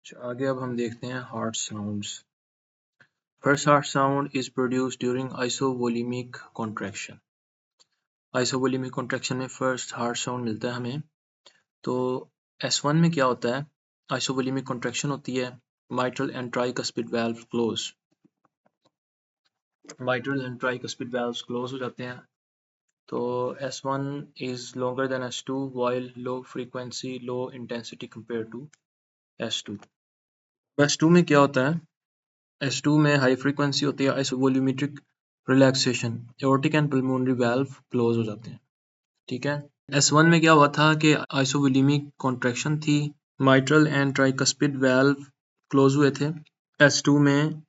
आगे अब हम देखते हैं heart sounds. First heart sound is produced during isovolumic contraction. Isovolumic contraction में फर्स्ट हार्ट साउंड मिलता है हमें। तो S1 में क्या होता है? आइसोवोलिमिक कॉन्ट्रैक्शन होती है, mitral and tricuspid valve close. Mitral and tricuspid valves close हो जाते हैं। तो S1 is longer than S2 while low frequency low intensity compared to S2। S2 में क्या होता है? S2 में हाई फ्रीक्वेंसी होती है, isovolumetric relaxation, aortic and pulmonary valve close हो जाते हैं। ठीक है। S1 में क्या हुआ था कि आइसोवोल्यूमिक कॉन्ट्रैक्शन थी, mitral and tricuspid valve close हुए थे। S2 में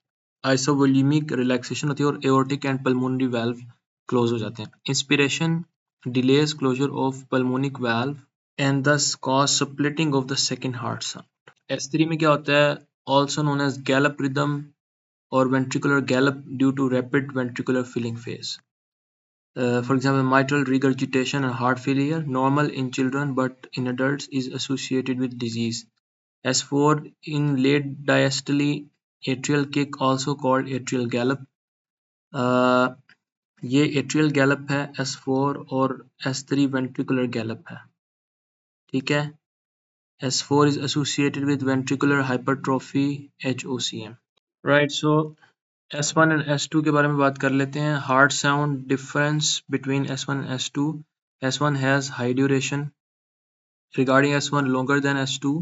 आइसोवोल्यूमिक रिलैक्सेशन होती है और aortic and pulmonary valve close हो जाते हैं। Inspiration delays closure of pulmonic valve and this cause splitting of the second heart sound. S3 में क्या होता है? Also known as gallop rhythm or ventricular gallop due to rapid ventricular filling phase. For example, mitral regurgitation and heart failure, normal in children but in adults is associated with disease. S4 in late diastole, atrial kick also called atrial gallop. ये atrial gallop है S4 और S3 ventricular gallop है। ठीक है। S4 is associated with ventricular hypertrophy HOCM. Right, so S1 and S2 के बारे में बात कर लेते हैं। Heart sound difference between S1 and S2। S1 has high duration regarding S1 longer than S2।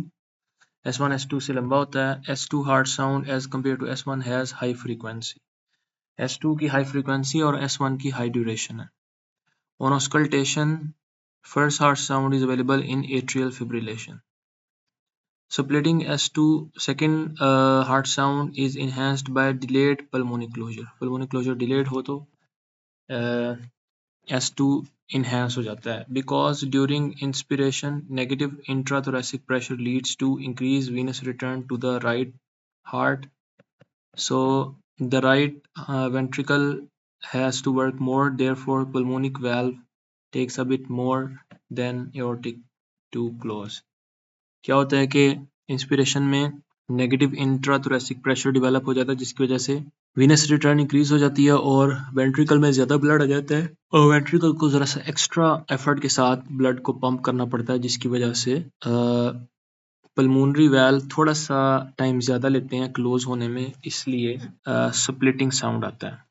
S1 S2 से लंबा होता है। S2 heart sound as compared to S1 has high frequency. S2 की हाई फ्रीक्वेंसी और S1 की high duration है। On auscultation first heart sound is available in atrial fibrillation. Splitting S2 second heart sound is enhanced by delayed pulmonic closure। Pulmonic closure delayed हो तो S2 enhance हो जाता है। Because during inspiration negative intrathoracic pressure leads to increased venous return to the right heart, so the right ventricle has to work more, therefore pulmonic valve takes a bit more than aortic to close। क्या होता है कि inspiration में negative intrathoracic pressure develop हो जाता है जिसकी वजह से वीनस रिटर्न इंक्रीज हो जाती है और वेंट्रिकल में ज़्यादा ब्लड आ जाता है और वेंट्रिकल को ज़रा सा एक्स्ट्रा एफर्ट के साथ ब्लड को पंप करना पड़ता है जिसकी वजह से पल्मोनरी वाल्व थोड़ा सा टाइम ज़्यादा लेते हैं क्लोज होने में, इसलिए स्प्लिटिंग साउंड आता है।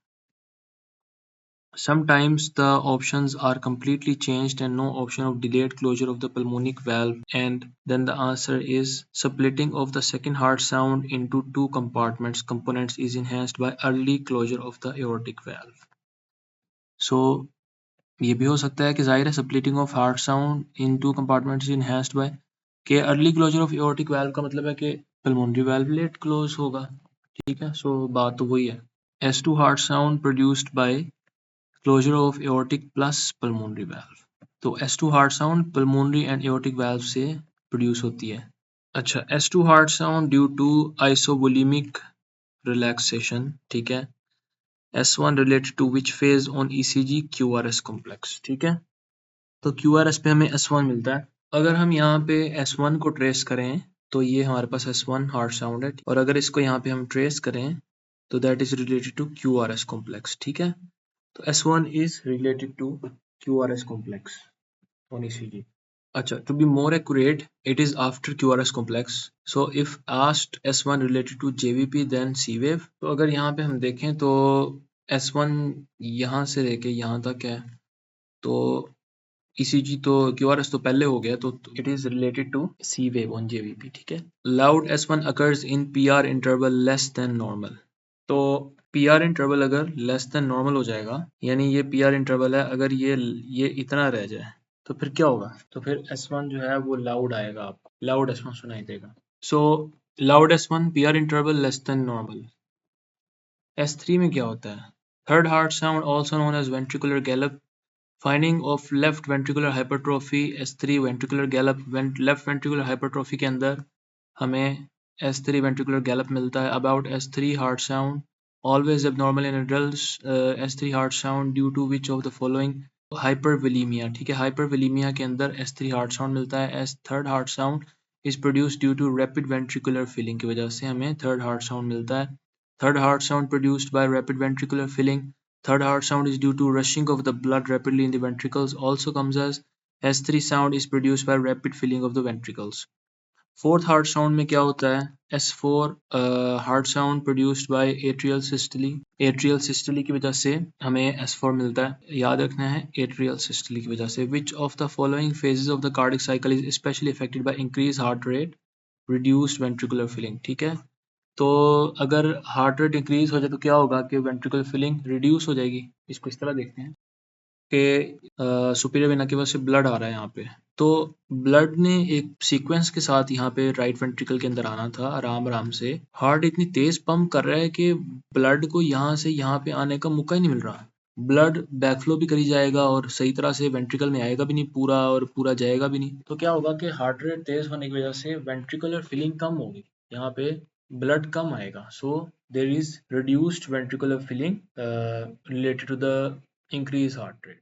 Sometimes the options are completely changed and no option of delayed closure of the pulmonic valve, and then the answer is splitting of the second heart sound into two components is enhanced by early closure of the aortic valve. So ये भी हो सकता है कि जाहिर है splitting of heart sound in two compartments is enhanced by कि early closure of aortic valve का मतलब है कि pulmonary valve late close होगा। ठीक है, so बात तो वही है। S2 heart sound produced by closure of aortic plus pulmonary valve। तो S2 heart sound pulmonary and aortic valve से produce होती है। अच्छा, S2 heart sound due to isovolemic relaxation। ठीक है। S1 related to which phase on ECG? QRS complex। ठीक है, तो QRS पे हमें S1 मिलता है। अगर हम यहाँ पे S1 को ट्रेस करें तो ये हमारे पास S1 हार्ट साउंड है, और अगर इसको यहाँ पे हम ट्रेस करें तो that is related to QRS complex. ठीक है, तो S1 is related to QRS complex on ECG। अच्छा, to be more accurate, it is after QRS complex। So if asked S1 related to JVP then C wave, तो अगर यहाँ पे हम देखें तो S1 यहाँ से लेके यहाँ तक है, तो ECG तो QRS तो पहले हो गया, तो it is related to C wave on JVP। ठीक है। Loud S1 occurs in PR interval less than normal। तो PR इंटरवल अगर लेस देन नॉर्मल हो जाएगा, यानी ये PR इंटरवल है, अगर ये इतना रह जाए तो फिर क्या होगा? तो फिर S1 जो है वो लाउड आएगा, आपको लाउड S1 सुनाई देगा। So loud S1 PR interval less than normal. S3 में क्या होता है? Third heart sound also known as ventricular gallop, finding of left ventricular hypertrophy S3 ventricular gallop. Left ventricular hypertrophy के अंदर हमें S3 ventricular gallop मिलता है। About S3 heart sound always abnormal in adults, S3 heart sound due to which of the following? hypervolemia। ठीक है, hypervolemia के अंदर S3 heart sound मिलता है। Third heart sound is produce due to rapid ventricular filling की वजह से हमें थर्ड हार्ट साउंड मिलता है. Third heart sound produced by rapid ventricular filling. Third heart sound is due to rushing of the blood rapidly in the ventricles. Also comes as S3 sound is produced by rapid filling of the ventricles. Fourth heart sound में क्या होता है? S4 heart sound produced by atrial systole. Atrial systole की वजह से हमें S4 मिलता है. याद रखना है atrial systole की वजह से. Which of the following phases of the cardiac cycle is especially affected by increased heart rate, reduced ventricular filling? ठीक है. तो अगर हार्ट रेट इंक्रीज हो जाए तो क्या होगा कि वेंट्रिकुलर फिलिंग रिड्यूस हो जाएगी. इसको इस तरह देखते हैं कि सुपीरियर वेना की वजह से ब्लड आ रहा है यहाँ पे. तो ब्लड ने एक सीक्वेंस के साथ यहाँ पे राइट वेंट्रिकल के अंदर आना था आराम आराम से. हार्ट इतनी तेज पंप कर रहा है कि ब्लड को यहाँ से यहाँ पे आने का मौका ही नहीं मिल रहा. ब्लड बैकफ्लो भी करी जाएगा और सही तरह से वेंट्रिकल में आएगा भी नहीं पूरा और पूरा जाएगा भी नहीं. तो क्या होगा कि हार्ट रेट तेज होने की वजह से वेंट्रिकुलर फिलिंग कम होगी, यहाँ पे ब्लड कम आएगा. So there is reduced ventricular filling related to the increase heart rate.